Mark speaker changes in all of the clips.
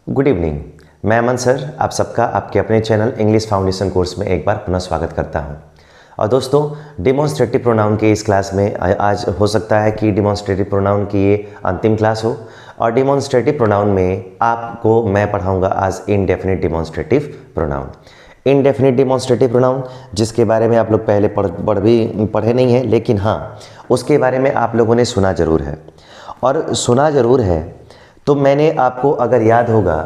Speaker 1: Good evening. मैं अमन sir आप सबका आपके अपने चैनल इंग्लिश फाउंडेशन कोर्स में एक बार पुनः स्वागत करता हूं। और दोस्तों, डिमॉन्स्ट्रेटिव प्रोनाउन के इस क्लास में आज हो सकता है कि डिमॉन्स्ट्रेटिव प्रोनाउन की ये अंतिम क्लास हो। और डिमॉन्स्ट्रेटिव प्रोनाउन में आपको मैं पढ़ाऊंगा आज indefinite demonstrative pronoun. Indefinite demonstrative pronoun जिसके बारे में आप लोग पहले पढ़े नहीं हैं, लेकिन हाँ उसके बारे में आप लोगों ने सुना ज़रूर है। और सुना ज़रूर है तो मैंने आपको, अगर याद होगा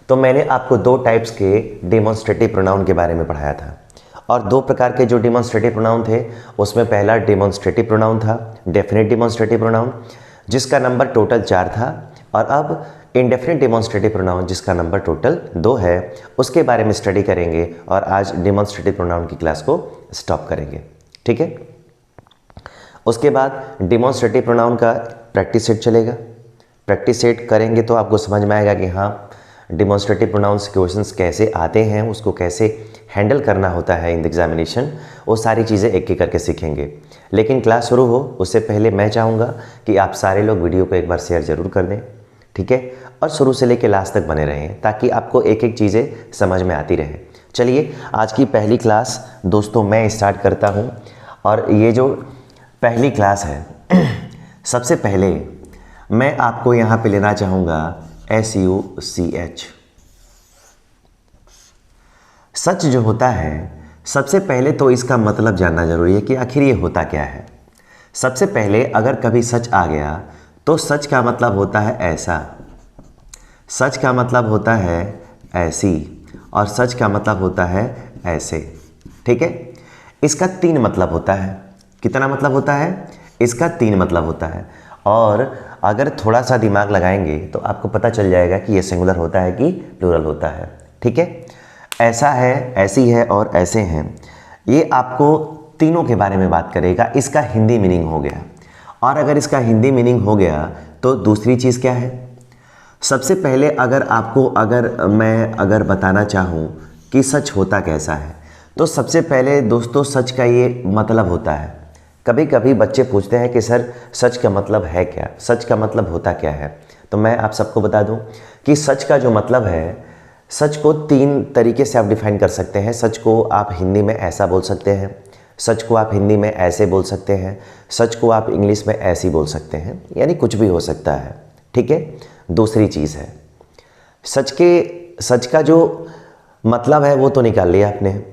Speaker 1: तो मैंने आपको दो टाइप्स के डिमॉन्स्ट्रेटिव प्रोनाउन के बारे में पढ़ाया था। और दो प्रकार के जो डिमॉन्स्ट्रेटिव प्रोनाउन थे उसमें पहला डिमॉन्स्ट्रेटिव प्रोनाउन था डेफिनेट डिमॉन्स्ट्रेटिव प्रोनाउन, जिसका नंबर टोटल 4 था। और अब इनडेफिनिट डिमॉन्स्ट्रेटिव प्रोनाउन जिसका नंबर टोटल 2 है, उसके बारे में स्टडी करेंगे और आज डिमॉन्स्ट्रेटिव प्रोनाउन की क्लास को स्टॉप करेंगे। ठीक है, उसके बाद डिमॉन्स्ट्रेटिव प्रोनाउन का प्रैक्टिस सेट चलेगा। प्रैक्टिस सेट करेंगे तो आपको समझ में आएगा कि हाँ डिमॉन्स्ट्रेटिव प्रोनाउंस क्वेश्चंस कैसे आते हैं, उसको कैसे हैंडल करना होता है इन द एग्जामिनेशन, वो सारी चीज़ें एक एक करके सीखेंगे। लेकिन क्लास शुरू हो उससे पहले मैं चाहूँगा कि आप सारे लोग वीडियो को एक बार शेयर ज़रूर कर दें, ठीक है, और शुरू से लेकर लास्ट तक बने रहें ताकि आपको एक एक चीज़ें समझ में आती रहे। चलिए आज की पहली क्लास दोस्तों मैं स्टार्ट करता हूँ। और ये जो पहली क्लास है सबसे पहले मैं आपको यहाँ पे लेना चाहूँगा SUCH। सच जो होता है सबसे पहले तो इसका मतलब जानना जरूरी है कि आखिर ये होता क्या है। सबसे पहले अगर कभी सच आ गया तो सच का मतलब होता है ऐसा, सच का मतलब होता है ऐसी, और सच का मतलब होता है ऐसे। ठीक है, इसका 3 मतलब होता है। कितना मतलब होता है? इसका 3 मतलब होता है। और अगर थोड़ा सा दिमाग लगाएंगे तो आपको पता चल जाएगा कि ये सिंगुलर होता है कि प्लूरल होता है। ठीक है, ऐसा है, ऐसी है और ऐसे हैं, ये आपको तीनों के बारे में बात करेगा। इसका हिंदी मीनिंग हो गया। और अगर इसका हिंदी मीनिंग हो गया तो दूसरी चीज़ क्या है? सबसे पहले अगर बताना चाहूँ कि सच होता कैसा है, तो सबसे पहले दोस्तों सच का ये मतलब होता है। कभी कभी बच्चे पूछते हैं कि सर सच का मतलब है क्या, सच का मतलब होता क्या है? तो मैं आप सबको बता दूं कि सच का जो मतलब है, सच को 3 तरीके से आप डिफाइन कर सकते हैं। सच को आप हिंदी में ऐसा बोल सकते हैं, सच को आप हिंदी में ऐसे बोल सकते हैं, सच को आप इंग्लिश में ऐसी बोल सकते हैं, यानी कुछ भी हो सकता है। ठीक है, दूसरी चीज़ है सच का जो मतलब है वो तो निकाल लिया आपने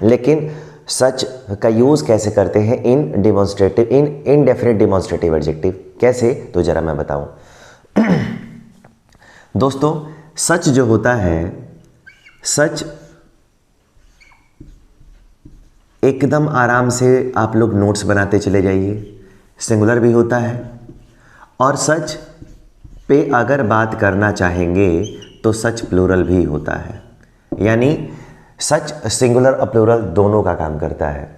Speaker 1: लेकिन सच का यूज़ कैसे करते हैं इन इनडेफिनिट डिमॉन्स्ट्रेटिव एडजेक्टिव, कैसे? तो ज़रा मैं बताऊं। दोस्तों सच जो होता है, सच एकदम आराम से आप लोग नोट्स बनाते चले जाइए, सिंगुलर भी होता है। और सच पे अगर बात करना चाहेंगे तो सच प्लूरल भी होता है, यानी सच सिंगुलर और प्लूरल दोनों का काम करता है।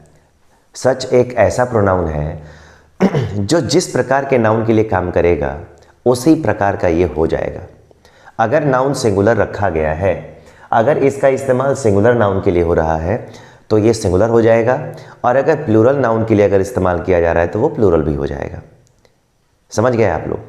Speaker 1: सच एक ऐसा प्रोनाउन है जो जिस प्रकार के नाउन के लिए काम करेगा उसी प्रकार का ये हो जाएगा। अगर नाउन सिंगुलर रखा गया है, अगर इसका इस्तेमाल सिंगुलर नाउन के लिए हो रहा है तो ये सिंगुलर हो जाएगा, और अगर प्लूरल नाउन के लिए अगर इस्तेमाल किया जा रहा है तो वो प्लूरल भी हो जाएगा। समझ गए आप लोग?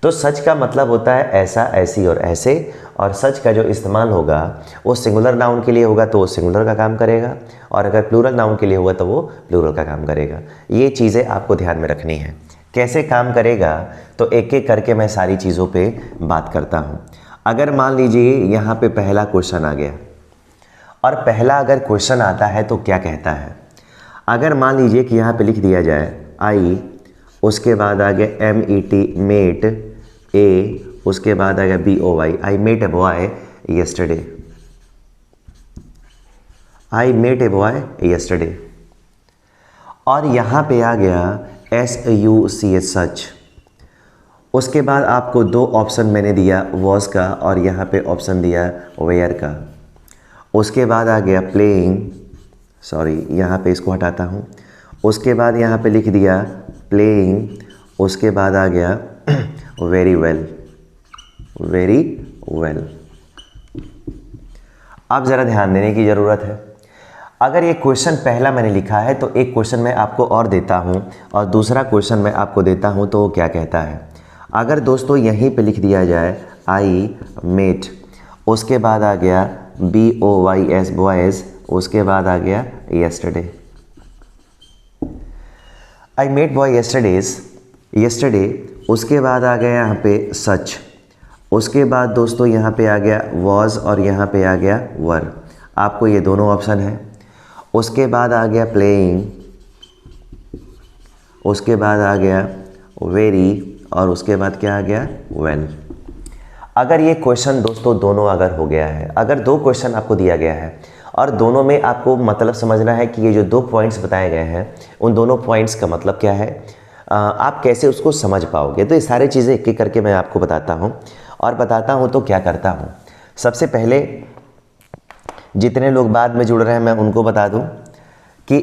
Speaker 1: तो सच का मतलब होता है ऐसा, ऐसी और ऐसे। और सच का जो इस्तेमाल होगा वो सिंगुलर नाउन के लिए होगा तो वो सिंगुलर का काम करेगा, और अगर प्लूरल नाउन के लिए होगा तो वो प्लूरल का काम करेगा। ये चीज़ें आपको ध्यान में रखनी है। कैसे काम करेगा तो एक एक करके मैं सारी चीज़ों पे बात करता हूँ। अगर मान लीजिए यहाँ पे पहला क्वेश्चन आ गया, और पहला अगर क्वेश्चन आता है तो क्या कहता है? अगर मान लीजिए कि यहाँ पे लिख दिया जाए आई, उसके बाद आ गया MET मेट, ए, उसके बाद आ गया BOY, I met a boy yesterday, I met a boy yesterday. और यहाँ पे आ गया SUCH सच। उसके बाद आपको 2 ऑप्शन मैंने दिया वॉज का, और यहाँ पे ऑप्शन दिया वेयर का। उसके बाद आ गया प्लेइंग, सॉरी यहाँ पे इसको हटाता हूँ। उसके बाद यहाँ पे लिख दिया प्लेइंग, उसके बाद आ गया वेरी वेल, वेरी वेल। अब ज़रा ध्यान देने की ज़रूरत है। अगर ये क्वेश्चन पहला मैंने लिखा है तो एक क्वेश्चन मैं आपको और देता हूँ, और दूसरा क्वेश्चन मैं आपको देता हूँ तो वो क्या कहता है। अगर दोस्तों यहीं पे लिख दिया जाए आई मेट, उसके बाद आ गया BOYS बॉयज़, उसके बाद आ गया yesterday, I met boy yesterday, उसके बाद आ गया यहाँ पे सच, उसके बाद दोस्तों यहाँ पे आ गया was और यहाँ पे आ गया were, आपको ये दोनों ऑप्शन है। उसके बाद आ गया playing, उसके बाद आ गया very और उसके बाद क्या आ गया when। अगर ये क्वेश्चन दोस्तों दोनों अगर हो गया है, अगर दो क्वेश्चन आपको दिया गया है और दोनों में आपको मतलब समझना है कि ये जो दो पॉइंट्स बताए गए हैं उन दोनों पॉइंट्स का मतलब क्या है, आप कैसे उसको समझ पाओगे। तो ये सारी चीज़ें एक एक करके मैं आपको बताता हूँ और बताता हूँ तो क्या करता हूँ। सबसे पहले जितने लोग बाद में जुड़ रहे हैं मैं उनको बता दूँ कि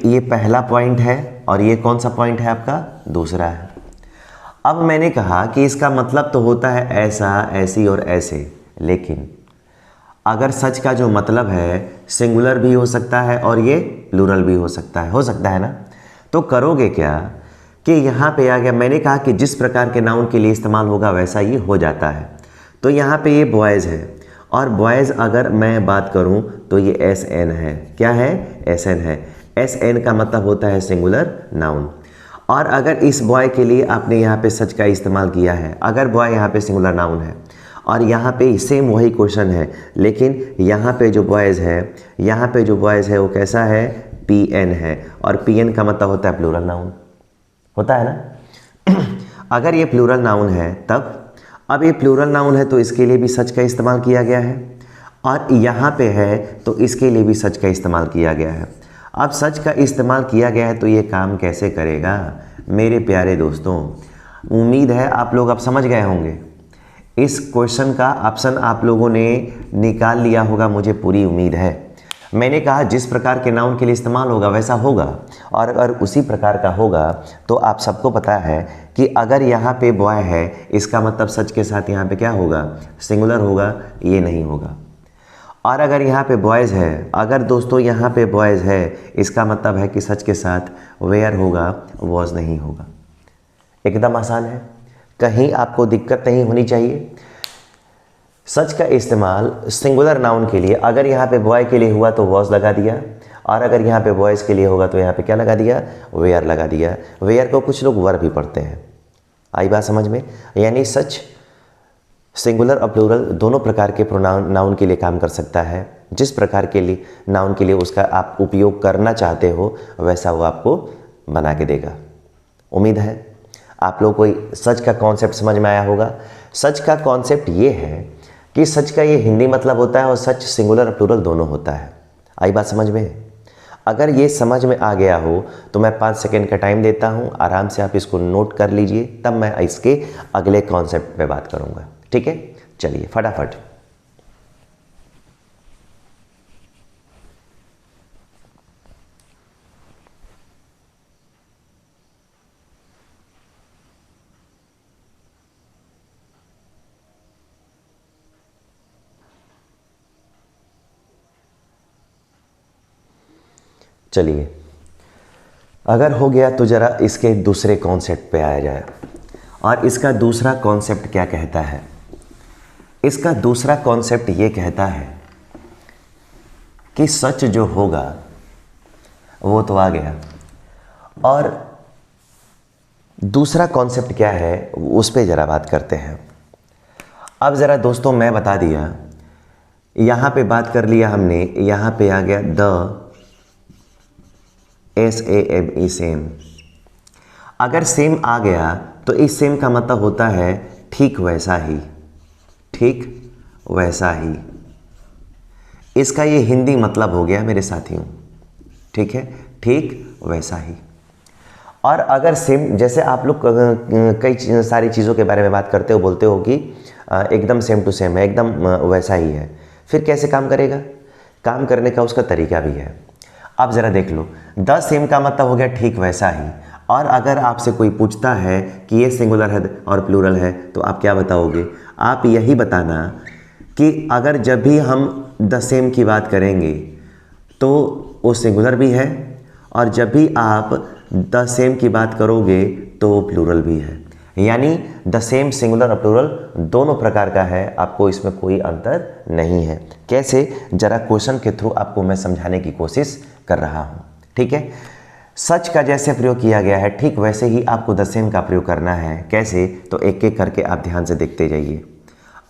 Speaker 1: ये पहला पॉइंट है और ये कौन सा पॉइंट है आपका, दूसरा है। अब मैंने कहा कि इसका मतलब तो होता है ऐसा, ऐसी और ऐसे, लेकिन अगर सच का जो मतलब है सिंगुलर भी हो सकता है और ये प्लूरल भी हो सकता है ना। तो करोगे क्या कि यहाँ पे आ गया, मैंने कहा कि जिस प्रकार के नाउन के लिए इस्तेमाल होगा वैसा ये हो जाता है। तो यहाँ पे ये बॉयज़ है और बॉयज़ अगर मैं बात करूँ तो ये SN है। क्या है, SN है। SN का मतलब होता है सिंगुलर नाउन। और अगर इस बॉय के लिए आपने यहाँ पे सच का इस्तेमाल किया है, अगर बॉय यहाँ पे सिंगुलर नाउन है और यहाँ पे सेम वही क्वेश्चन है, लेकिन यहाँ पे जो बॉयज़ है वो कैसा है, PN है। और PN का मतलब होता है प्लूरल नाउन, होता है ना। अगर ये प्लूरल नाउन है तब, अब ये प्लूरल नाउन है तो इसके लिए भी सच का इस्तेमाल किया गया है और यहाँ पे है तो इसके लिए भी सच का इस्तेमाल किया गया है। अब सच का इस्तेमाल किया गया है तो ये काम कैसे करेगा मेरे प्यारे दोस्तों। उम्मीद है आप लोग अब समझ गए होंगे। इस क्वेश्चन का ऑप्शन आप लोगों ने निकाल लिया होगा, मुझे पूरी उम्मीद है। मैंने कहा जिस प्रकार के नाउन के लिए इस्तेमाल होगा वैसा होगा, और अगर उसी प्रकार का होगा तो आप सबको पता है कि अगर यहाँ पे बॉय है इसका मतलब सच के साथ यहाँ पे क्या होगा, सिंगुलर होगा, ये नहीं होगा। और अगर यहाँ पे बॉयज़ है, अगर दोस्तों यहाँ पे बॉयज़ है इसका मतलब है कि सच के साथ वेयर होगा, वॉज नहीं होगा। एकदम आसान है, कहीं आपको दिक्कत नहीं होनी चाहिए। सच का इस्तेमाल सिंगुलर नाउन के लिए अगर यहाँ पे बॉय के लिए हुआ तो वॉज लगा दिया, और अगर यहाँ पे बॉयज़ के लिए होगा तो यहाँ पे क्या लगा दिया, वेयर लगा दिया। वेयर को कुछ लोग वर भी पढ़ते हैं। आई बात समझ में। यानी सच सिंगुलर और प्लूरल दोनों प्रकार के प्रोनाउन नाउन के लिए काम कर सकता है। जिस प्रकार के लिए नाउन के लिए उसका आप उपयोग करना चाहते हो वैसा वो आपको बना के देगा। उम्मीद है आप लोग को सच का कॉन्सेप्ट समझ में आया होगा। सच का कॉन्सेप्ट ये है कि सच का ये हिंदी मतलब होता है और सच सिंगुलर और प्लूरल दोनों होता है। आई बात समझ में। अगर ये समझ में आ गया हो तो मैं 5 सेकेंड का टाइम देता हूँ, आराम से आप इसको नोट कर लीजिए, तब मैं इसके अगले कॉन्सेप्ट पे बात करूँगा। ठीक है, चलिए फटाफट। चलिए, अगर हो गया तो ज़रा इसके दूसरे कॉन्सेप्ट पे आया जाए। और इसका दूसरा कॉन्सेप्ट क्या कहता है? इसका दूसरा कॉन्सेप्ट ये कहता है कि सच जो होगा वो तो आ गया, और दूसरा कॉन्सेप्ट क्या है उस पर ज़रा बात करते हैं। अब ज़रा दोस्तों मैं बता दिया, यहाँ पे बात कर लिया हमने, यहाँ पे आ गया द SAME सेम। अगर सेम आ गया तो इस सेम का मतलब होता है ठीक वैसा ही, ठीक वैसा ही। इसका ये हिंदी मतलब हो गया मेरे साथियों, ठीक है, ठीक वैसा ही। और अगर सेम, जैसे आप लोग कई सारी चीज़ों के बारे में बात करते हो, बोलते हो कि एकदम सेम टू सेम है, एकदम वैसा ही है, फिर कैसे काम करेगा? काम करने का उसका तरीका भी है। अब ज़रा देख लो, द सेम का मतलब हो गया ठीक वैसा ही। और अगर आपसे कोई पूछता है कि ये सिंगुलर है और प्लूरल है तो आप क्या बताओगे? आप यही बताना कि अगर जब भी हम द सेम की बात करेंगे तो वो सिंगुलर भी है, और जब भी आप द सेम की बात करोगे तो वो प्लूरल भी है। यानी द सेम, सिंगुलर और प्लूरल दोनों प्रकार का है, आपको इसमें कोई अंतर नहीं है। कैसे, जरा क्वेश्चन के थ्रू आपको मैं समझाने की कोशिश कर रहा हूँ। ठीक है, सच का जैसे प्रयोग किया गया है ठीक वैसे ही आपको द सेम का प्रयोग करना है। कैसे, तो एक एक करके आप ध्यान से देखते जाइए।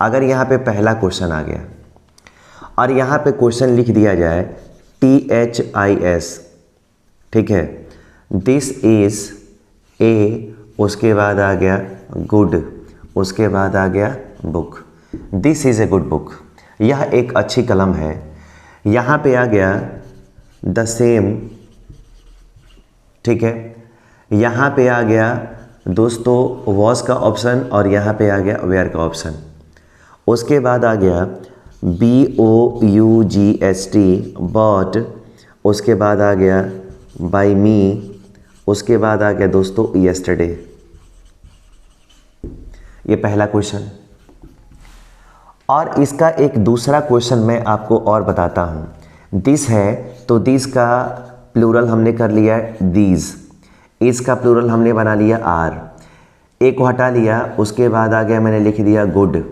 Speaker 1: अगर यहाँ पे पहला क्वेश्चन आ गया और यहाँ पे क्वेश्चन लिख दिया जाए THIS, ठीक है, दिस इज ए, उसके बाद आ गया गुड, उसके बाद आ गया book, this is a good book, यह एक अच्छी कलम है। यहाँ पे आ गया द सेम, ठीक है, यहाँ पे आ गया दोस्तों वॉज का ऑप्शन और यहाँ पे आ गया वेयर का ऑप्शन। उसके बाद आ गया BOUGST बॉट, उसके बाद आ गया बाय मी, उसके बाद आ गया दोस्तों यस्टरडे। ये पहला क्वेश्चन। और इसका एक दूसरा क्वेश्चन मैं आपको और बताता हूँ। दिस है तो दिस का प्लूरल हमने कर लिया दीज, इसका प्लूरल हमने बना लिया आर, एक को हटा लिया, उसके बाद आ गया मैंने लिख दिया गुड,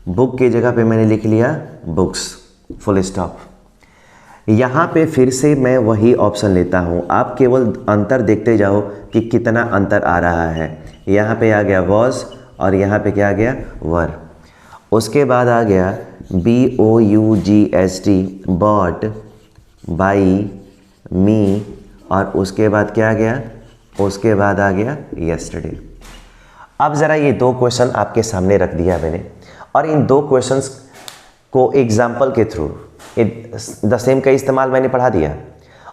Speaker 1: बुक की जगह पे मैंने लिख लिया बुक्स, फुल स्टॉप। यहाँ पे फिर से मैं वही ऑप्शन लेता हूँ, आप केवल अंतर देखते जाओ कि कितना अंतर आ रहा है। यहाँ पे आ गया वॉज और यहाँ पे क्या आ गया वर। उसके बाद आ गया BOUGST बॉट, बाई, मी, और उसके बाद क्या आ गया, उसके बाद आ गया यस्टरडे। अब ज़रा ये दो क्वेश्चन आपके सामने रख दिया मैंने और इन दो क्वेश्चंस को एग्जाम्पल के थ्रू द सेम का इस्तेमाल मैंने पढ़ा दिया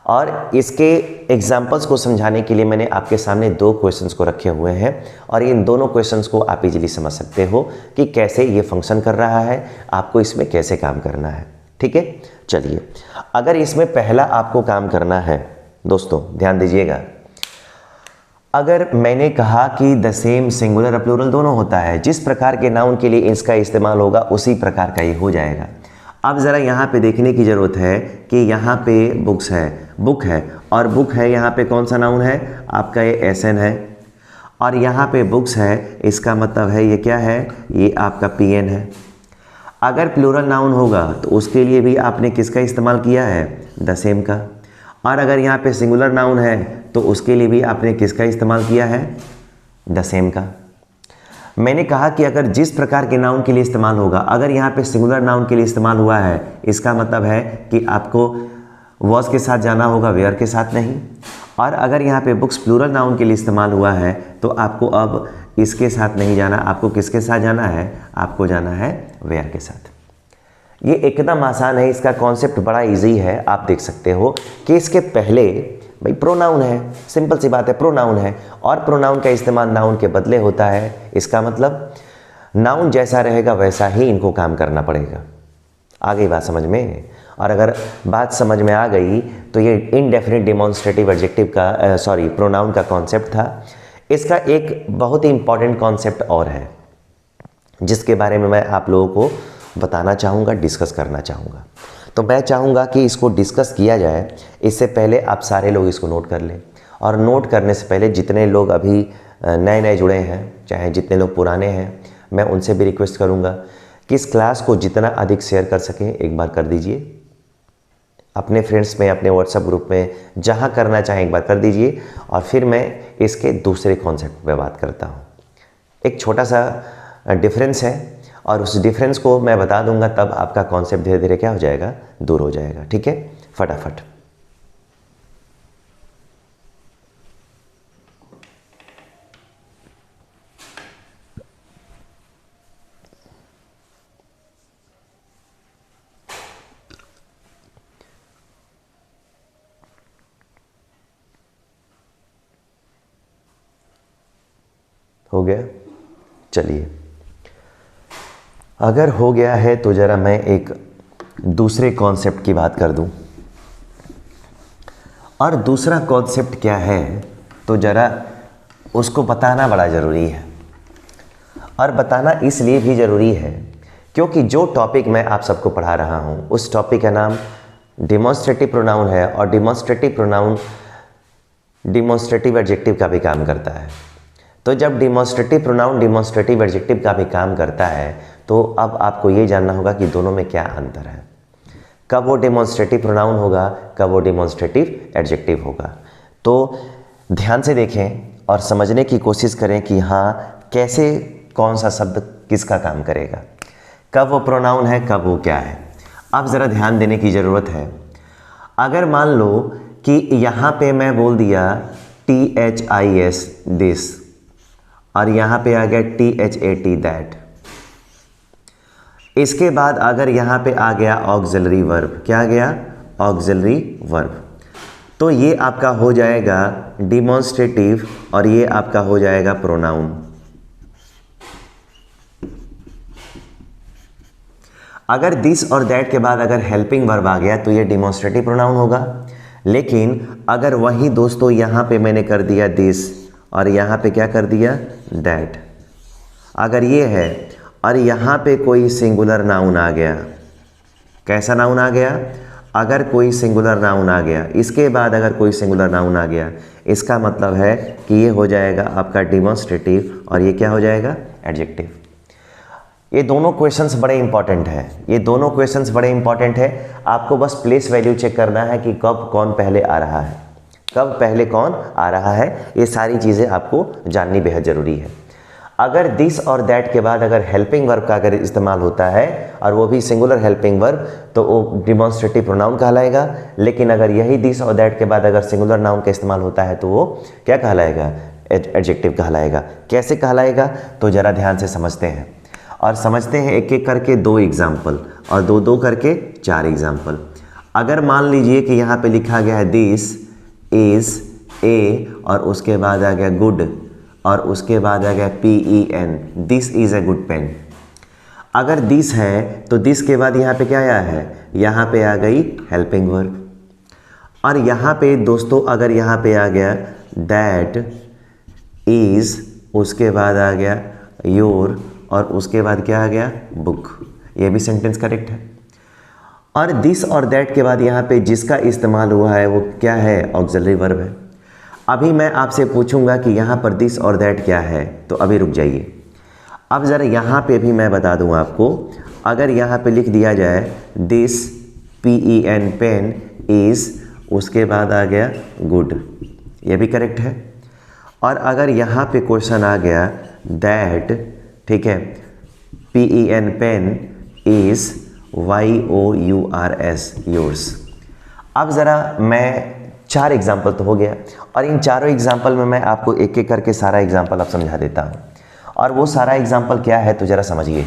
Speaker 1: और इसके एग्जाम्पल्स को समझाने के लिए मैंने आपके सामने दो क्वेश्चंस को रखे हुए हैं और इन दोनों क्वेश्चंस को आप इजीली समझ सकते हो कि कैसे ये फंक्शन कर रहा है, आपको इसमें कैसे काम करना है। ठीक है, चलिए, अगर इसमें पहला आपको काम करना है दोस्तों, ध्यान दीजिएगा, अगर मैंने कहा कि द सेम सिंगुलर और प्लूरल दोनों होता है, जिस प्रकार के नाउन के लिए इसका इस्तेमाल होगा उसी प्रकार का ये हो जाएगा। अब ज़रा यहाँ पे देखने की ज़रूरत है कि यहाँ पे बुक्स है, बुक है, और बुक है यहाँ पे कौन सा नाउन है, आपका ये SN है, और यहाँ पे बुक्स है, इसका मतलब है ये क्या है, ये आपका PN है। अगर प्लूरल नाउन होगा तो उसके लिए भी आपने किसका इस्तेमाल किया है, द सेम का, और अगर यहाँ पे सिंगुलर नाउन है तो उसके लिए भी आपने किसका इस्तेमाल किया है, द सेम का। मैंने कहा कि अगर जिस प्रकार के नाउन के लिए इस्तेमाल होगा, अगर यहाँ पे सिंगुलर नाउन के लिए इस्तेमाल हुआ है, इसका मतलब है कि आपको वॉज के साथ जाना होगा, वेयर के साथ नहीं। और अगर यहाँ पे बुक्स प्लूरल नाउन के लिए इस्तेमाल हुआ है तो आपको अब इसके साथ नहीं जाना, आपको किसके साथ जाना है, आपको जाना है वेयर के साथ। ये एकदम आसान है, इसका कॉन्सेप्ट बड़ा इजी है। आप देख सकते हो कि इसके पहले भाई प्रोनाउन है, सिंपल सी बात है, प्रोनाउन है और प्रोनाउन का इस्तेमाल नाउन के बदले होता है। इसका मतलब नाउन जैसा रहेगा वैसा ही इनको काम करना पड़ेगा। आ गई बात समझ में? और अगर बात समझ में आ गई तो ये इनडेफिनिट डिमॉन्स्ट्रेटिव एडजेक्टिव का प्रोनाउन का कॉन्सेप्ट था। इसका एक बहुत ही इंपॉर्टेंट कॉन्सेप्ट और है जिसके बारे में मैं आप लोगों को बताना चाहूँगा, डिस्कस करना चाहूँगा। तो मैं चाहूँगा कि इसको डिस्कस किया जाए। इससे पहले आप सारे लोग इसको नोट कर लें, और नोट करने से पहले जितने लोग अभी नए नए जुड़े हैं, चाहे जितने लोग पुराने हैं, मैं उनसे भी रिक्वेस्ट करूँगा कि इस क्लास को जितना अधिक शेयर कर सकें एक बार कर दीजिए। अपने फ्रेंड्स में, अपने व्हाट्सएप ग्रुप में, जहाँ करना चाहें एक बार कर दीजिए। और फिर मैं इसके दूसरे कॉन्सेप्ट पे बात करता हूँ। एक छोटा सा डिफरेंस है और उस डिफरेंस को मैं बता दूंगा, तब आपका कॉन्सेप्ट धीरे धीरे क्या हो जाएगा, दूर हो जाएगा। ठीक है, फटाफट। हो गया? चलिए, अगर हो गया है तो ज़रा मैं एक दूसरे कॉन्सेप्ट की बात कर दूं। और दूसरा कॉन्सेप्ट क्या है तो ज़रा उसको बताना बड़ा ज़रूरी है। और बताना इसलिए भी ज़रूरी है क्योंकि जो टॉपिक मैं आप सबको पढ़ा रहा हूं उस टॉपिक का नाम डिमॉन्स्ट्रेटिव प्रोनाउन है, और डिमॉन्स्ट्रेटिव प्रोनाउन डिमॉन्स्ट्रेटिव एडजेक्टिव का भी काम करता है। तो जब डिमॉन्स्ट्रेटिव प्रोनाउन डिमॉन्स्ट्रेटिव एडजेक्टिव का भी काम करता है तो अब आपको ये जानना होगा कि दोनों में क्या अंतर है, कब वो डिमॉन्स्ट्रेटिव प्रोनाउन होगा, कब वो डिमॉन्स्ट्रेटिव एडजेक्टिव होगा। तो ध्यान से देखें और समझने की कोशिश करें कि हाँ कैसे कौन सा शब्द किसका काम करेगा, कब वो प्रोनाउन है, कब वो क्या है। अब ज़रा ध्यान देने की ज़रूरत है। अगर मान लो कि यहाँ पे मैं बोल दिया THIS दिस और यहाँ पे आ गया THAT दैट, इसके बाद अगर यहाँ पे आ गया ऑक्सिलरी वर्ब, क्या आ गया, ऑक्सिलरी वर्ब, तो ये आपका हो जाएगा डिमॉन्स्ट्रेटिव और ये आपका हो जाएगा प्रोनाउन। अगर दिस और दैट के बाद अगर हेल्पिंग वर्ब आ गया तो ये डिमॉन्स्ट्रेटिव प्रोनाउन होगा। लेकिन अगर वही दोस्तों यहाँ पे मैंने कर दिया दिस और यहाँ पे क्या कर दिया दैट, अगर ये है और यहाँ पे कोई सिंगुलर नाउन आ गया, कैसा नाउन आ गया, अगर कोई सिंगुलर नाउन आ गया, इसके बाद अगर कोई सिंगुलर नाउन आ गया, इसका मतलब है कि ये हो जाएगा आपका डिमॉन्स्ट्रेटिव और ये क्या हो जाएगा, एडजेक्टिव। ये दोनों क्वेश्चंस बड़े इंपॉर्टेंट हैं, ये दोनों क्वेश्चंस बड़े इंपॉर्टेंट है। आपको बस प्लेस वैल्यू चेक करना है कि कब कौन पहले आ रहा है, कब पहले कौन आ रहा है, ये सारी चीज़ें आपको जाननी बेहद ज़रूरी है। अगर दिस और दैट के बाद अगर हेल्पिंग वर्ब का अगर इस्तेमाल होता है और वो भी सिंगुलर हेल्पिंग वर्ब, तो वो डिमॉन्स्ट्रेटिव प्रोनाउन कहलाएगा। लेकिन अगर यही दिस और दैट के बाद अगर सिंगुलर नाउन का इस्तेमाल होता है तो वो क्या कहलाएगा, एडजेक्टिव कहलाएगा। कैसे कहलाएगा तो ज़रा ध्यान से समझते हैं और समझते हैं एक एक करके दो एग्जाम्पल और दो दो करके चार एग्जाम्पल। अगर मान लीजिए कि यहाँ पे लिखा गया है दिस इज़ ए और उसके बाद आ गया गुड और उसके बाद आ गया PEN, this is a good pen. अगर दिस है तो दिस के बाद यहाँ पे क्या आया है, यहाँ पे आ गई हेल्पिंग वर्ब। और यहाँ पे दोस्तों अगर यहाँ पे आ गया दैट इज़, उसके बाद आ गया योर और उसके बाद क्या आ गया बुक, ये भी सेंटेंस करेक्ट है। और दिस और दैट के बाद यहाँ पे जिसका इस्तेमाल हुआ है वो क्या है, ऑक्सिलरी वर्ब है। अभी मैं आपसे पूछूंगा कि यहाँ पर दिस और दैट क्या है, तो अभी रुक जाइए। अब ज़रा यहाँ पे भी मैं बता दूँ आपको, अगर यहाँ पे लिख दिया जाए दिस PEN पेन इज़, उसके बाद आ गया गुड, ये भी करेक्ट है। और अगर यहाँ पे क्वेश्चन आ गया दैट, ठीक है, PEN pen is YOURS yours. अब ज़रा मैं चार एग्जाम्पल तो हो गया और इन चारों एग्जाम्पल में मैं आपको एक एक करके सारा एग्जाम्पल अब समझा देता हूँ। और वो सारा एग्जाम्पल क्या है तो ज़रा समझिए।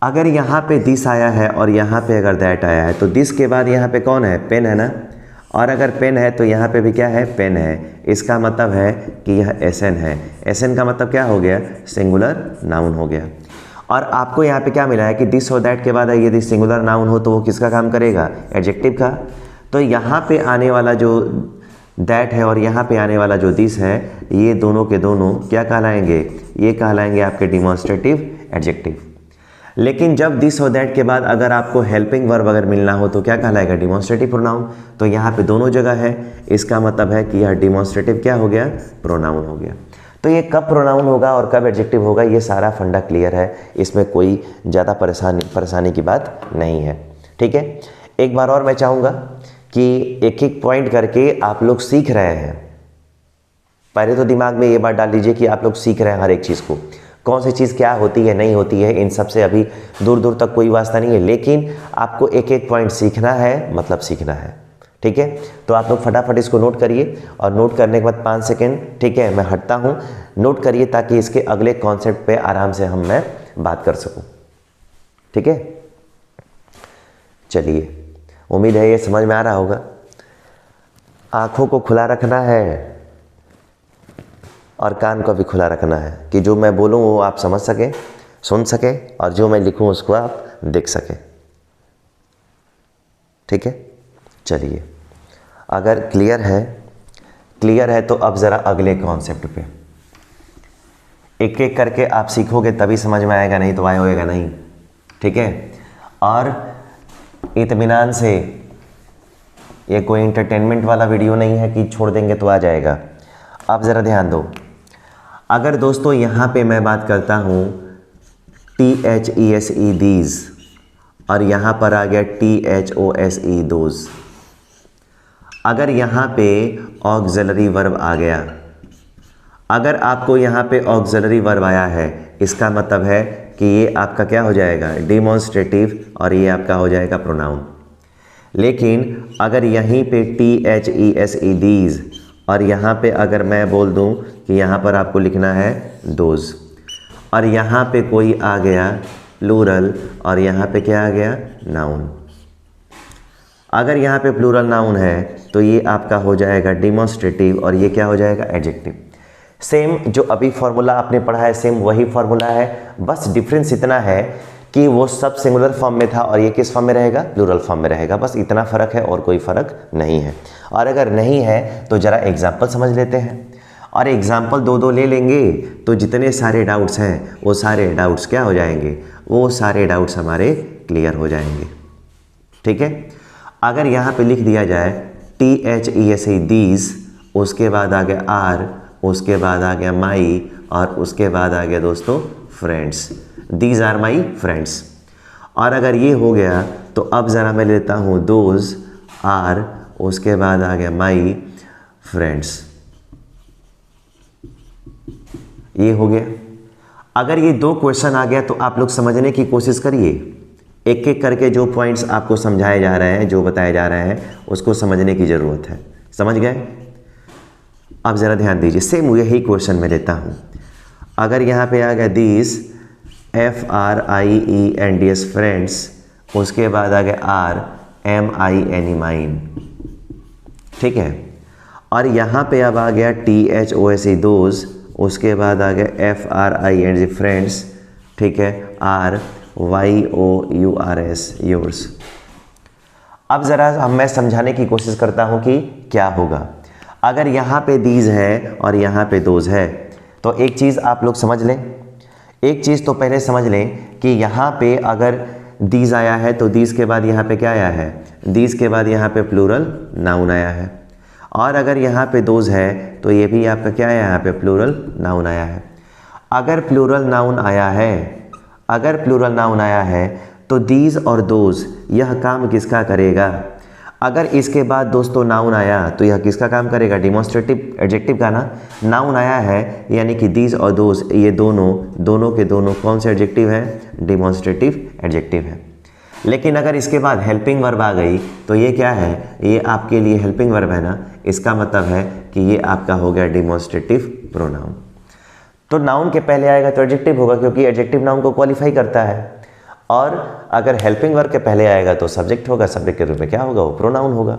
Speaker 1: अगर यहाँ पे दिस आया है और यहाँ पे अगर दैट आया है तो दिस के बाद यहाँ पे कौन है, पेन है ना, और अगर पेन है तो यहाँ पे भी क्या है, पेन है। इसका मतलब है कि यह SN है। SN का मतलब क्या हो गया, सिंगुलर नाउन हो गया। और आपको यहाँ पे क्या मिला है कि दिस और दैट के बाद यदि सिंगुलर नाउन हो तो वो किसका काम करेगा, एडजेक्टिव का। तो यहाँ पे आने वाला जो दैट है और यहाँ पे आने वाला जो दिस है, ये दोनों के दोनों क्या कहलाएंगे, ये कहलाएंगे आपके डिमॉन्स्ट्रेटिव एडजेक्टिव। लेकिन जब दिस और दैट के बाद अगर आपको हेल्पिंग वर्ब अगर मिलना हो तो क्या कहलाएगा, डिमॉन्स्ट्रेटिव प्रोनाउन। तो यहाँ पे दोनों जगह है, इसका मतलब है कि यह डिमॉन्स्ट्रेटिव क्या हो गया, प्रोनाउन हो गया। तो ये कब प्रोनाउन होगा और कब एडजेक्टिव होगा, ये सारा फंडा क्लियर है, इसमें कोई ज़्यादा परेशानी की बात नहीं है। ठीक है, एक बार और मैं चाहूँगा कि एक एक पॉइंट करके आप लोग सीख रहे हैं। पहले तो दिमाग में ये बात डाल लीजिए कि आप लोग सीख रहे हैं हर एक चीज़ को, कौन सी चीज़ क्या होती है नहीं होती है, इन सब से अभी दूर दूर तक कोई वास्ता नहीं है। लेकिन आपको एक एक पॉइंट सीखना है, मतलब सीखना है। ठीक है, तो आप लोग फटाफट इसको नोट करिए और नोट करने के बाद 5 सेकेंड, ठीक है, मैं हटता हूँ, नोट करिए ताकि इसके अगले कॉन्सेप्ट पे आराम से मैं बात कर सकूँ। ठीक है, चलिए, उम्मीद है ये समझ में आ रहा होगा। आँखों को खुला रखना है और कान को भी खुला रखना है कि जो मैं बोलूँ वो आप समझ सकें, सुन सकें, और जो मैं लिखूँ उसको आप देख सकें। ठीक है, चलिए, अगर क्लियर है तो अब ज़रा अगले कॉन्सेप्ट पे एक एक करके आप सीखोगे तभी समझ में आएगा, नहीं तो आए होएगा नहीं। ठीक है, और इत्मीनान से, ये कोई एंटरटेनमेंट वाला वीडियो नहीं है कि छोड़ देंगे तो आ जाएगा। आप ज़रा ध्यान दो, अगर दोस्तों यहाँ पे मैं बात करता हूँ THESE these और यहाँ पर आ गया THOSE those, अगर यहाँ पे ऑक्सिलरी वर्ब आ गया, अगर आपको यहाँ पे ऑक्सिलरी वर्ब आया है, इसका मतलब है कि ये आपका क्या हो जाएगा, डिमॉन्स्ट्रेटिव, और ये आपका हो जाएगा प्रोनाउन। लेकिन अगर यहीं पे THESE these और यहाँ पे अगर मैं बोल दूँ कि यहाँ पर आपको लिखना है those, और यहाँ पे कोई आ गया प्लूरल और यहाँ पे क्या आ गया, नाउन, अगर यहाँ पे प्लूरल नाउन है तो ये आपका हो जाएगा डिमॉन्स्ट्रेटिव और ये क्या हो जाएगा, एडजेक्टिव। सेम जो अभी फॉर्मूला आपने पढ़ा है सेम वही फॉर्मूला है, बस डिफरेंस इतना है कि वो सब सिंगुलर फॉर्म में था और ये किस फॉर्म में रहेगा, प्लूरल फॉर्म में रहेगा, बस इतना फ़र्क है और कोई फ़र्क नहीं है। और अगर नहीं है तो ज़रा एग्जाम्पल समझ लेते हैं, और एग्जाम्पल दो दो ले लेंगे तो जितने सारे डाउट्स हैं वो सारे डाउट्स क्या हो जाएंगे, वो सारे डाउट्स हमारे क्लियर हो जाएंगे। ठीक है, अगर यहाँ पे लिख दिया जाए THESE these, उसके बाद आ गया आर, उसके बाद आ गया माई, और उसके बाद आ गया दोस्तों friends, these are my friends. और अगर ये हो गया तो अब ज़रा मैं लेता हूँ दोज आर, उसके बाद आ गया माई फ्रेंड्स, ये हो गया। अगर ये दो क्वेश्चन आ गया तो आप लोग समझने की कोशिश करिए, एक एक करके जो पॉइंट्स आपको समझाए जा रहे हैं, जो बताए जा रहे हैं, उसको समझने की ज़रूरत है। समझ गए? अब ज़रा ध्यान दीजिए, सेम यही क्वेश्चन मैं लेता हूँ। अगर यहाँ पे आ गया दीज FRIENDS फ्रेंड्स, उसके बाद आ गया RMINE माइन, ठीक है, और यहाँ पे अब आ गया THOSE दोज, उसके बाद आ गया FRIND फ्रेंड्स, ठीक है, RYOURS योर्स। अब ज़रा मैं समझाने की कोशिश करता हूँ कि क्या होगा अगर यहाँ पे दीज है और यहाँ पे दोज है। तो एक चीज़ आप लोग समझ लें, एक चीज़ तो पहले समझ लें कि यहाँ पे अगर दीज आया है तो दीज के बाद यहाँ पे क्या आया है, दीज के बाद यहाँ पे प्लूरल नाउन आया है, और अगर यहाँ पे दोज है तो ये भी आपका क्या है, यहाँ पे प्लूरल नाउन आया है। अगर प्लूरल नाउन आया है, अगर प्लूरल नाउन आया है तो दीज और दोज यह काम किसका करेगा। अगर इसके बाद दोस्तों नाउन आया तो यह किसका काम करेगा, डिमॉन्स्ट्रेटिव एडजेक्टिव का ना। नाउन आया है यानी कि दीज और दोज ये दोनों के दोनों कौन से एडजेक्टिव हैं, डिमॉन्स्ट्रेटिव एडजेक्टिव है। लेकिन अगर इसके बाद हेल्पिंग वर्ब आ गई तो ये क्या है, ये आपके लिए हेल्पिंग वर्ब है ना, इसका मतलब है कि ये आपका हो गया डिमॉन्स्ट्रेटिव प्रोनाउन। तो नाउन के पहले आएगा तो एडजेक्टिव होगा क्योंकि एडजेक्टिव नाउन को क्वालिफाई करता है, और अगर हेल्पिंग वर्ब के पहले आएगा तो सब्जेक्ट होगा, सब्जेक्ट के रूप में क्या होगा, वो प्रोनाउन होगा।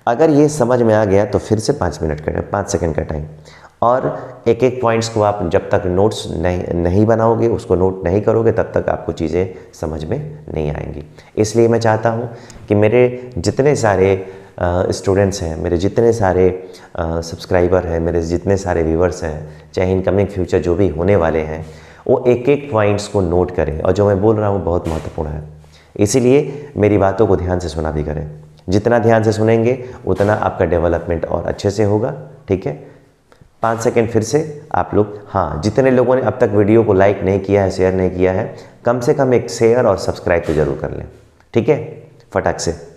Speaker 1: अगर ये समझ में आ गया तो फिर से 5 सेकंड का टाइम, और एक एक पॉइंट्स को आप जब तक नोट्स नहीं बनाओगे, उसको नोट नहीं करोगे, तब तक आपको चीज़ें समझ में नहीं आएंगी। इसलिए मैं चाहता हूँ कि मेरे जितने सारे स्टूडेंट्स हैं, मेरे जितने सारे सब्सक्राइबर हैं, मेरे जितने सारे व्यूवर्स हैं, चाहे इनकमिंग फ्यूचर जो भी होने वाले हैं, वो एक एक पॉइंट्स को नोट करें, और जो मैं बोल रहा हूँ बहुत महत्वपूर्ण है, इसीलिए मेरी बातों को ध्यान से सुना भी करें। जितना ध्यान से सुनेंगे उतना आपका डेवलपमेंट और अच्छे से होगा। ठीक है, 5 सेकंड फिर से आप लोग, हाँ, जितने लोगों ने अब तक वीडियो को लाइक नहीं किया है, शेयर नहीं किया है, कम से कम एक शेयर और सब्सक्राइब तो ज़रूर कर लें। ठीक है, फटाक से।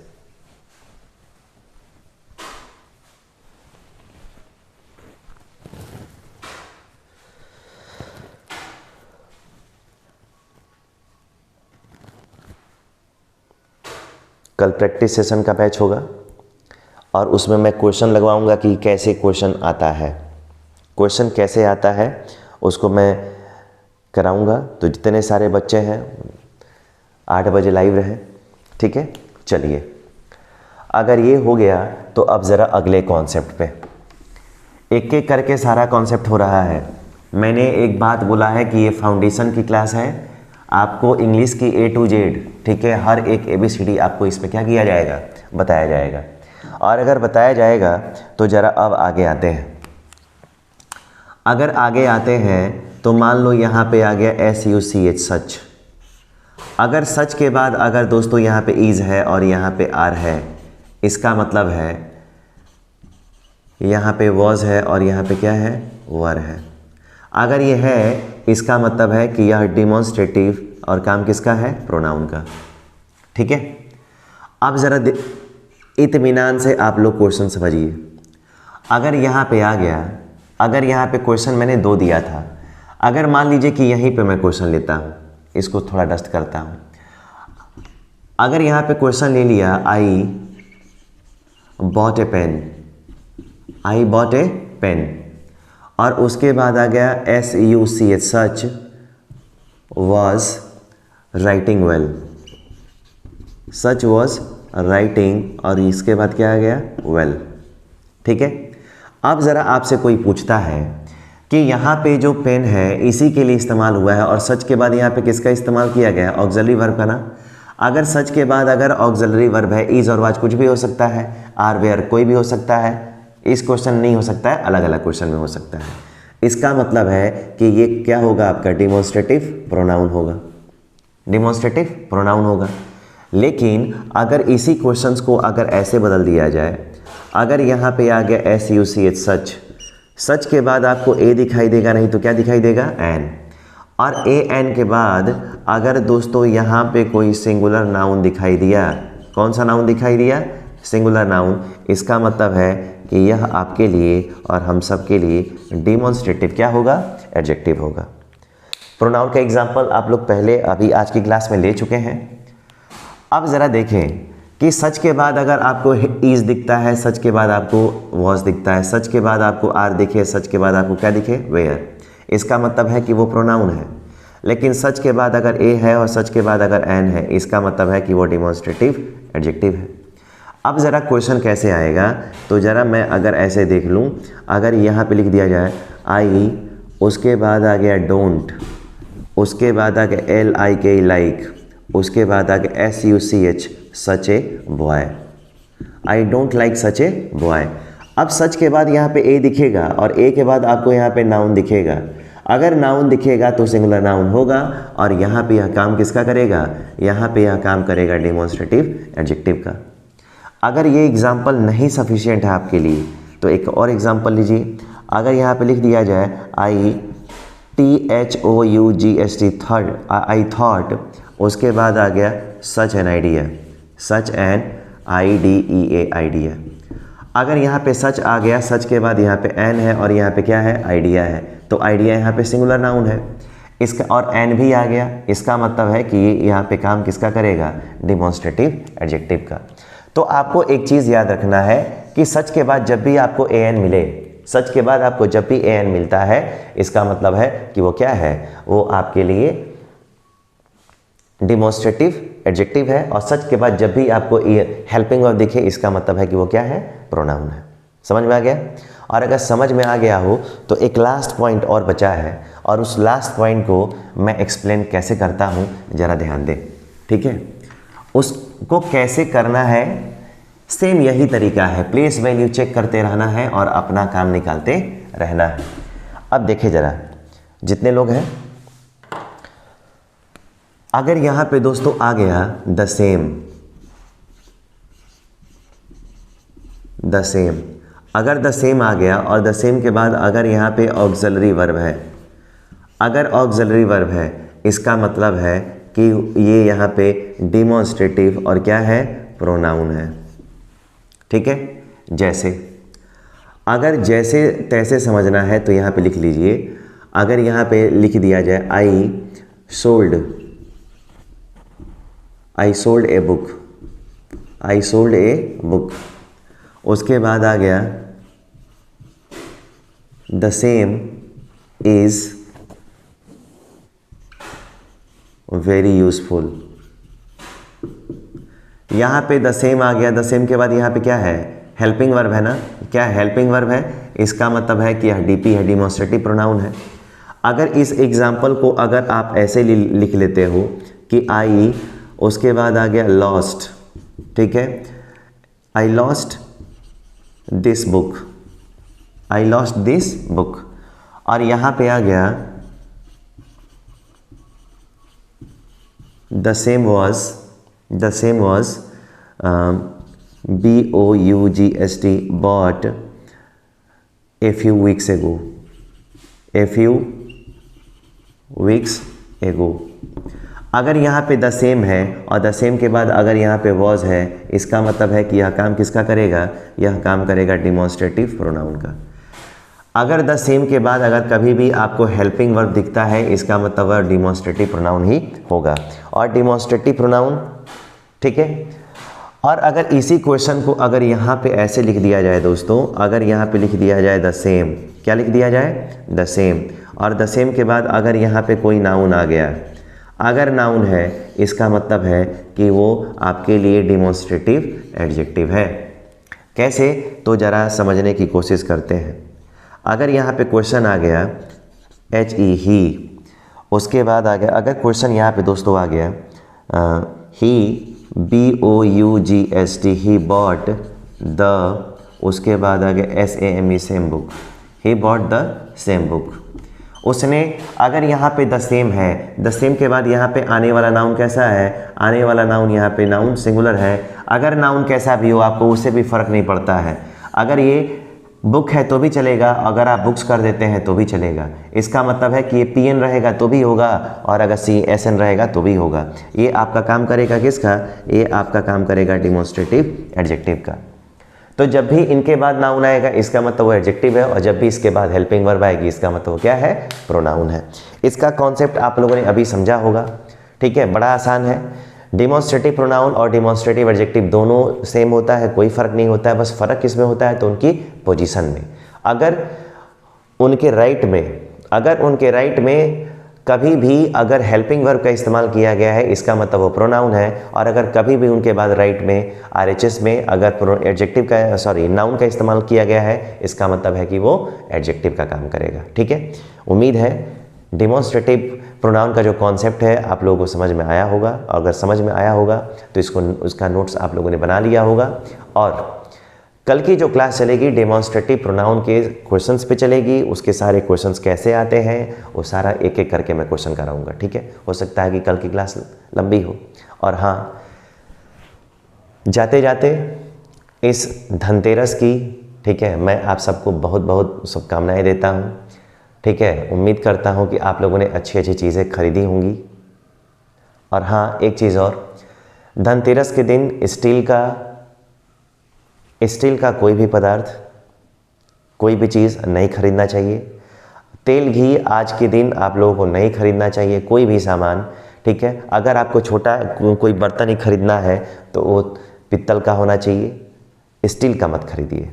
Speaker 1: कल प्रैक्टिस सेशन का बैच होगा और उसमें मैं क्वेश्चन लगवाऊंगा कि कैसे क्वेश्चन आता है, क्वेश्चन कैसे आता है उसको मैं कराऊंगा। तो जितने सारे बच्चे हैं 8 बजे लाइव रहे। ठीक है, चलिए, अगर ये हो गया तो अब ज़रा अगले कॉन्सेप्ट पे एक एक करके सारा कॉन्सेप्ट हो रहा है। मैंने एक बात बोला है कि ये फाउंडेशन की क्लास है, आपको इंग्लिश की A to Z, ठीक है, हर एक ABCD आपको इसमें क्या किया जाएगा, बताया जाएगा। और अगर बताया जाएगा तो ज़रा अब आगे आते हैं। अगर आगे आते हैं तो मान लो यहाँ पे आ गया SUCH सच। अगर सच के बाद अगर दोस्तों यहाँ पे इज़ है और यहाँ पे आर है, इसका मतलब है यहाँ पे वॉज है और यहाँ पे क्या है, वर है। अगर ये है इसका मतलब है कि यह डिमॉन्स्ट्रेटिव और काम किसका है, प्रोनाउन का। ठीक है, अब ज़रा इत्मीनान से आप लोग क्वेश्चन समझिए। अगर यहाँ पे आ गया, अगर यहाँ पे क्वेश्चन मैंने 2 दिया था, अगर मान लीजिए कि यहीं पे मैं क्वेश्चन लेता हूँ, इसको थोड़ा डस्ट करता हूँ। अगर यहाँ पे क्वेश्चन ले लिया I bought a pen, I bought a pen, और उसके बाद आ गया SUCH such was writing well, such was writing, और इसके बाद क्या आ गया, वेल। ठीक है, अब ज़रा आपसे कोई पूछता है कि यहाँ पे जो पेन है इसी के लिए इस्तेमाल हुआ है, और सच के बाद यहाँ पे किसका इस्तेमाल किया गया, ऑक्सिलरी वर्ब का ना। अगर सच के बाद अगर ऑक्सिलरी वर्ब है, इज और वाज कुछ भी हो सकता है, आर वेयर कोई भी हो सकता है, इस क्वेश्चन नहीं हो सकता है, अलग अलग क्वेश्चन में हो सकता है। इसका मतलब है कि ये क्या होगा, आपका डिमॉन्स्ट्रेटिव प्रोनाउन होगा, डिमॉन्स्ट्रेटिव प्रोनाउन होगा। लेकिन अगर इसी क्वेश्चंस को अगर ऐसे बदल दिया जाए, अगर यहाँ पे आ गया SUCH सच, सच के बाद आपको ए दिखाई देगा, नहीं तो क्या दिखाई देगा, एन, और AN के बाद अगर दोस्तों यहाँ पे कोई सिंगुलर नाउन दिखाई दिया, कौन सा नाउन दिखाई दिया, सिंगुलर नाउन, इसका मतलब है कि यह आपके लिए और हम सब के लिए डिमॉन्स्ट्रेटिव क्या होगा, एडजेक्टिव होगा। प्रोनाउन का एग्जाम्पल आप लोग पहले अभी आज की क्लास में ले चुके हैं। अब ज़रा देखें कि सच के बाद अगर आपको इज दिखता है, सच के बाद आपको वॉज दिखता है, सच के बाद आपको आर दिखे, सच के बाद आपको क्या दिखे, वेयर, इसका मतलब है कि वो प्रोनाउन है। लेकिन सच के बाद अगर ए है और सच के बाद अगर एन है, इसका मतलब है कि वो डिमॉन्स्ट्रेटिव एडजेक्टिव है। अब ज़रा क्वेश्चन कैसे आएगा, तो ज़रा मैं अगर ऐसे देख लूँ, अगर यहाँ पे लिख दिया जाए आई, उसके बाद आ गया डोंट, उसके बाद आ गया LIK लाइक, उसके बाद आ गया SUCH such a boy, I don't like such a boy. अब सच के बाद यहाँ पे ए दिखेगा और ए के बाद आपको यहाँ पे नाउन दिखेगा। अगर नाउन दिखेगा तो सिंगुलर नाउन होगा, और यहाँ पे यह काम किसका करेगा, यहाँ पे यह काम करेगा डिमॉन्स्ट्रेटिव एडजेक्टिव का। अगर ये एग्जाम्पल नहीं सफिशिएंट है आपके लिए तो एक और एग्जाम्पल लीजिए। अगर यहाँ पे लिख दिया जाए THOUGHT थर्ड, आई थॉट, उसके बाद आ गया such an idea, such an IDEA idea. अगर यहाँ पे सच आ गया, सच के बाद यहाँ पे एन है और यहाँ पे क्या है, आइडिया है, तो आइडिया यहाँ पे सिंगुलर नाउन है इसका, और एन भी आ गया, इसका मतलब है कि यहाँ पे काम किसका करेगा, डिमॉन्स्ट्रेटिव एडजेक्टिव का। तो आपको एक चीज़ याद रखना है कि सच के बाद जब भी आपको AN मिले, सच के बाद आपको जब भी AN मिलता है, इसका मतलब है कि वो क्या है, वो आपके लिए डिमॉन्स्ट्रेटिव एडजेक्टिव है, और सच के बाद जब भी आपको हेल्पिंग वर्ब दिखे, इसका मतलब है कि वो क्या है, प्रोनाउन है। समझ में आ गया? और अगर समझ में आ गया हो तो एक लास्ट पॉइंट और बचा है, और उस लास्ट पॉइंट को मैं एक्सप्लेन कैसे करता हूँ, ज़रा ध्यान दें। ठीक है, उसको कैसे करना है, सेम यही तरीका है, प्लेस वैल्यू चेक करते रहना है और अपना काम निकालते रहना है। अब देखिए ज़रा, जितने लोग हैं, अगर यहाँ पे दोस्तों आ गया द सेम, द सेम, अगर द सेम आ गया और द सेम के बाद अगर यहाँ पे ऑक्सिलरी वर्ब है, अगर ऑक्सिलरी वर्ब है, इसका मतलब है कि ये यहाँ पे डिमॉन्स्ट्रेटिव और क्या है, प्रोनाउन है। ठीक है, जैसे, अगर जैसे तैसे समझना है तो यहाँ पे लिख लीजिए। अगर यहाँ पे लिख दिया जाए I sold a book, I sold a book, उसके बाद आ गया the same is very useful. यहाँ पे द सेम आ गया, द सेम के बाद यहाँ पे क्या है, हेल्पिंग वर्ब है ना, क्या हेल्पिंग वर्ब है, इसका मतलब है कि यह DP है, डिमॉन्स्ट्रेटिव प्रोनाउन है। अगर इस एग्जाम्पल को अगर आप ऐसे लिख लेते हो कि आई, उसके बाद आ गया लॉस्ट, ठीक है, I lost this book, I lost this book, और यहाँ पे आ गया the same was BOUGST bought a few weeks ago, a few weeks एगो। अगर यहाँ पे द सेम है और द सेम के बाद अगर यहाँ पे वॉज है, इसका मतलब है कि यह काम किसका करेगा, यह काम करेगा डिमॉन्स्ट्रेटिव प्रोनाउन का। अगर द सेम के बाद अगर कभी भी आपको हेल्पिंग वर्ब दिखता है, इसका मतलब वह डिमॉन्स्ट्रेटिव प्रोनाउन ही होगा और डिमॉन्स्ट्रेटिव प्रोनाउन, ठीक है। और अगर इसी क्वेश्चन को अगर यहाँ पे ऐसे लिख दिया जाए दोस्तों, अगर यहाँ पे लिख दिया जाए द सेम, क्या लिख दिया जाए, द सेम, और द सेम के बाद अगर यहाँ पे कोई नाउन आ गया, अगर नाउन है इसका मतलब है कि वो आपके लिए डिमॉन्स्ट्रेटिव एडजेक्टिव है। कैसे, तो ज़रा समझने की कोशिश करते हैं। अगर यहाँ पे क्वेश्चन आ गया ही, उसके बाद आ गया, अगर क्वेश्चन यहाँ पे दोस्तों आ गया ही, BOUGST, ही बॉट द, उसके बाद आ गया SAME, same book, he bought the same book. उसने, अगर यहाँ पे द सेम है, द सेम के बाद यहाँ पे आने वाला नाउन कैसा है, आने वाला नाउन यहाँ पे नाउन सिंगुलर है। अगर नाउन कैसा भी हो आपको उससे भी फ़र्क नहीं पड़ता है। अगर ये बुक है तो भी चलेगा, अगर आप बुक्स कर देते हैं तो भी चलेगा। इसका मतलब है कि ये PN रहेगा तो भी होगा और अगर CSN रहेगा तो भी होगा। ये आपका काम करेगा किसका, ये आपका काम करेगा डिमॉन्स्ट्रेटिव एडजेक्टिव का। तो जब भी इनके बाद नाउन आएगा इसका मतलब वो एडजेक्टिव है, और जब भी इसके बाद हेल्पिंग वर्ब आएगी इसका मतलब वो क्या है, प्रोनाउन है। इसका कॉन्सेप्ट आप लोगों ने अभी समझा होगा, ठीक है, बड़ा आसान है। डिमॉन्स्ट्रेटिव प्रोनाउन और डिमॉन्स्ट्रेटिव एडजेक्टिव दोनों सेम होता है, कोई फ़र्क नहीं होता है, बस फ़र्क किस में होता है, तो उनकी पोजीशन में। अगर उनके राइट में कभी भी अगर हेल्पिंग वर्ब का इस्तेमाल किया गया है इसका मतलब वो प्रोनाउन है, और अगर कभी भी उनके बाद राइट में RHS में अगर एडजेक्टिव का नाउन का इस्तेमाल किया गया है इसका मतलब है कि वो एडजेक्टिव का काम करेगा, ठीक है। उम्मीद है डिमॉन्स्ट्रेटिव प्रोनाउन का जो कॉन्सेप्ट है आप लोगों को समझ में आया होगा, और अगर समझ में आया होगा तो उसका नोट्स आप लोगों ने बना लिया होगा। और कल की जो क्लास चलेगी डेमोन्स्ट्रेटिव प्रोनाउन के क्वेश्चंस पे चलेगी, उसके सारे क्वेश्चंस कैसे आते हैं वो सारा एक एक करके मैं क्वेश्चन कराऊंगा, ठीक है। हो सकता है कि कल की क्लास लंबी हो। और हाँ, जाते जाते इस धनतेरस की, ठीक है, मैं आप सबको बहुत बहुत शुभकामनाएं देता हूँ, ठीक है। उम्मीद करता हूँ कि आप लोगों ने अच्छी अच्छी चीज़ें खरीदी होंगी। और हाँ, एक चीज़ और, धनतेरस के दिन स्टील का कोई भी पदार्थ, कोई भी चीज़ नहीं खरीदना चाहिए। तेल घी आज के दिन आप लोगों को नहीं खरीदना चाहिए, कोई भी सामान, ठीक है। अगर आपको छोटा कोई बर्तन ही खरीदना है तो वो पित्तल का होना चाहिए, स्टील का मत खरीदिए,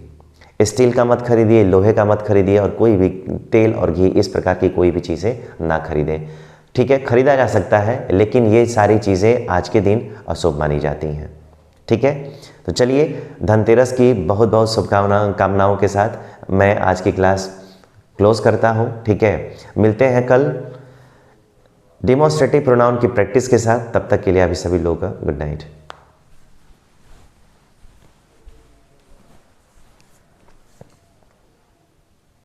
Speaker 1: स्टील का मत खरीदिए, लोहे का मत खरीदिए, और कोई भी तेल और घी इस प्रकार की कोई भी चीज़ें ना खरीदें, ठीक है। खरीदा जा सकता है लेकिन ये सारी चीज़ें आज के दिन अशुभ मानी जाती हैं, ठीक है। तो चलिए, धनतेरस की बहुत बहुत कामनाओं के साथ मैं आज की क्लास क्लोज करता हूँ, ठीक है। मिलते हैं कल डेमोन्स्ट्रेटिव प्रोनाउन की प्रैक्टिस के साथ, तब तक के लिए अभी सभी लोगों का गुड नाइट।